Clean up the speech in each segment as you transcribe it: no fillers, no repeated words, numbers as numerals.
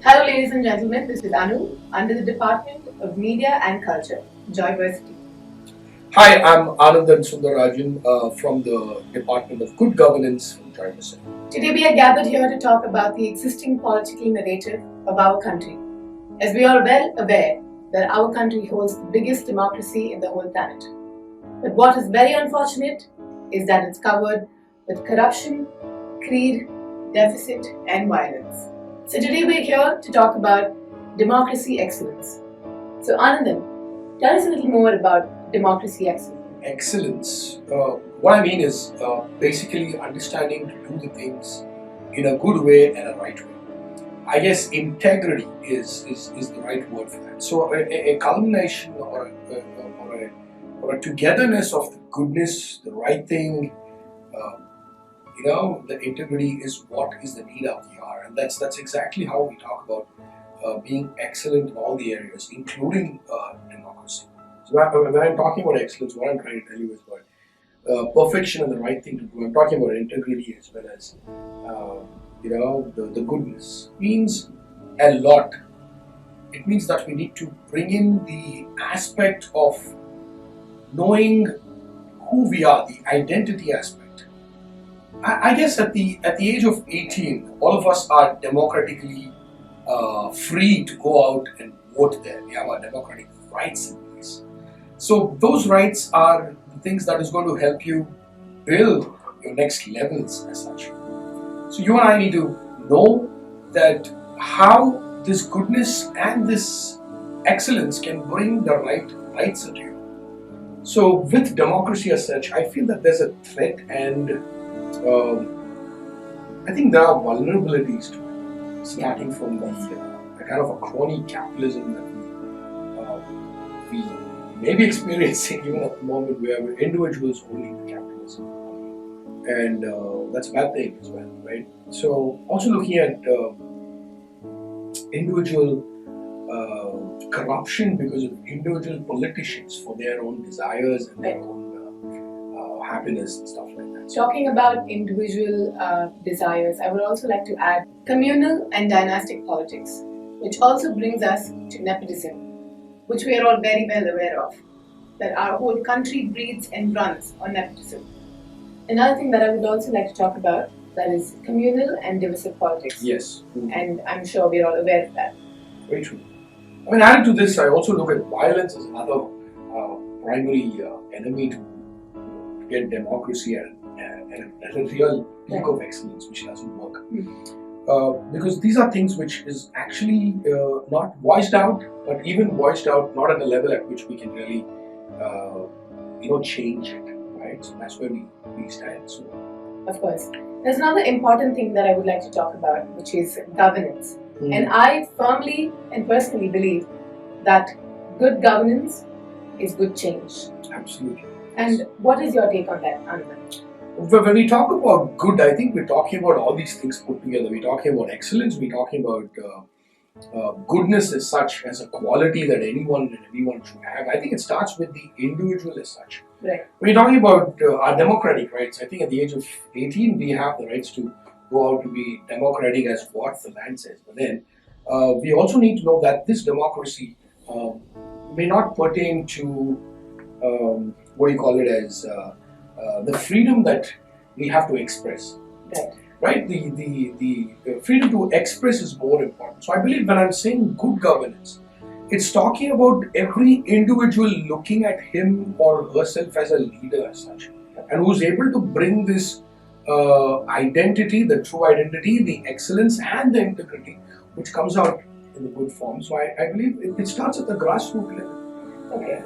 Hello, ladies and gentlemen. This is Anu under the Department of Media and Culture, Joyversity. Hi, I'm Anandan Sundarajan from the Department of Good Governance from Joyversity. Today, we are gathered here to talk about the existing political narrative of our country. As we are well aware that our country holds the biggest democracy in the whole planet. But what is very unfortunate is that it's covered with corruption, greed, deficit, and violence. So today we're here to talk about democracy excellence. So Anandan, tell us a little more about democracy excellence. Excellence. What I mean is basically understanding to do the things in a good way and a right way. I guess integrity is the right word for that. So a culmination or a togetherness of the goodness, the right thing, the integrity is what is the need of the hour, and that's exactly how we talk about being excellent in all the areas, including democracy. So when I'm talking about excellence, what I'm trying to tell you is about perfection and the right thing to do. I'm talking about integrity as well as the goodness means a lot. It means that we need to bring in the aspect of knowing who we are, the identity aspect. I guess at the age of 18, all of us are democratically free to go out and vote there. We have our democratic rights in place. So those rights are the things that is going to help you build your next levels as such. So you and I need to know that how this goodness and this excellence can bring the rights into you. So with democracy as such, I feel that there's a threat and I think there are vulnerabilities to it, starting from the kind of a crony capitalism that we may be experiencing even at the moment, where we're individuals owning the capitalism, and that's a bad thing as well, right? So also looking at individual corruption because of individual politicians for their own desires and their own happiness and stuff like that. Talking about individual desires, I would also like to add communal and dynastic politics, which also brings us to nepotism, which we are all very well aware of, that our whole country breathes and runs on nepotism. Another thing that I would also like to talk about, that is communal and divisive politics. Yes. And I'm sure we're all aware of that. Very true. I mean, added to this, I also look at violence as another primary enemy to get democracy at a real peak of excellence, which doesn't work. Because these are things which is actually not voiced out, but even voiced out not at a level at which we can really, change it, right? So that's where we stand. So, of course, there's another important thing that I would like to talk about, which is governance. And I firmly and personally believe that good governance is good change. Absolutely. And what is your take on that, Anand? When we talk about good, I think we're talking about all these things put together. We're talking about excellence. We're talking about goodness as such, as a quality that anyone should have. I think it starts with the individual as such. Right. When you're talking about our democratic rights, I think at the age of 18, we have the rights to go out to be democratic as what the land says. But then we also need to know that this democracy may not pertain to what do you call it as the freedom that we have to express. Right? The freedom to express is more important. So I believe when I'm saying good governance, it's talking about every individual looking at him or herself as a leader as such, and who's able to bring this identity, the true identity, the excellence and the integrity, which comes out in the good form. So I believe it starts at the grassroots level. Okay.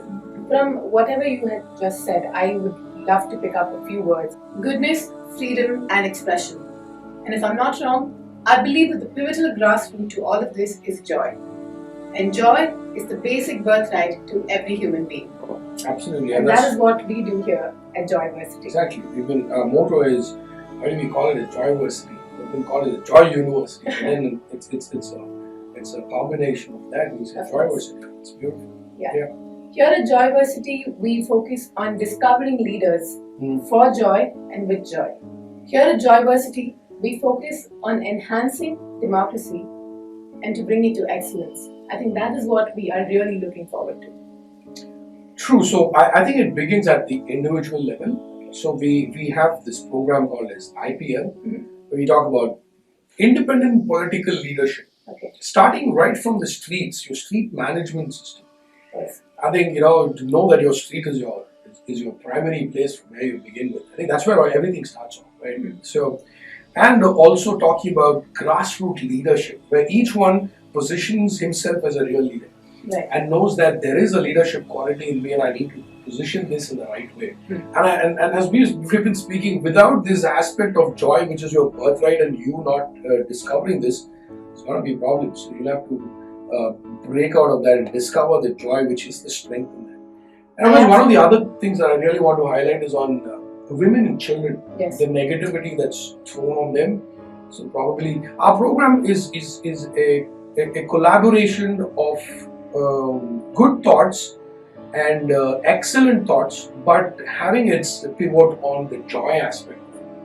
From whatever you had just said, I would love to pick up a few words. Goodness, freedom and expression. And if I'm not wrong, I believe that the pivotal grassroot to all of this is joy. And joy is the basic birthright to every human being. Absolutely. And that is what we do here at Joyversity. Exactly. Even our motto is, how do we call it? A Joyversity. We've been called it a Joy University. And then it's a combination of that. We say Joyversity. It's beautiful. Yeah. Here at Joyversity, we focus on discovering leaders for joy and with joy. Here at Joyversity, we focus on enhancing democracy and to bring it to excellence. I think that is what we are really looking forward to. True. So I think it begins at the individual level. So we have this program called as IPL, where we talk about independent political leadership. Okay. Starting right from the streets, your street management system. Yes. I think to know that your street is your primary place from where you begin with. I think that's where everything starts off, right? So, and also talking about grassroots leadership, where each one positions himself as a real leader. Right. And knows that there is a leadership quality in me and I need to position this in the right way. And as we've been speaking, without this aspect of joy, which is your birthright, and you not discovering this, it's going to be a problem. So you'll have to break out of that and discover the joy, which is the strength in that. And of course, one of the other things that I really want to highlight is on women and children. Yes. The negativity that's thrown on them. So probably our program is a collaboration of good thoughts and excellent thoughts, but having its pivot on the joy aspect.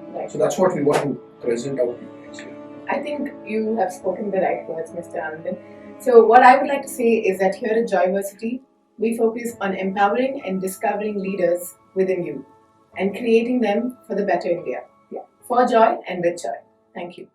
Right. So that's what we want to present out to you guys here. I think you have spoken the right words, Mr. Anandan. So what I would like to say is that here at Joyversity, we focus on empowering and discovering leaders within you and creating them for the better India. Yeah. For joy and with joy. Thank you.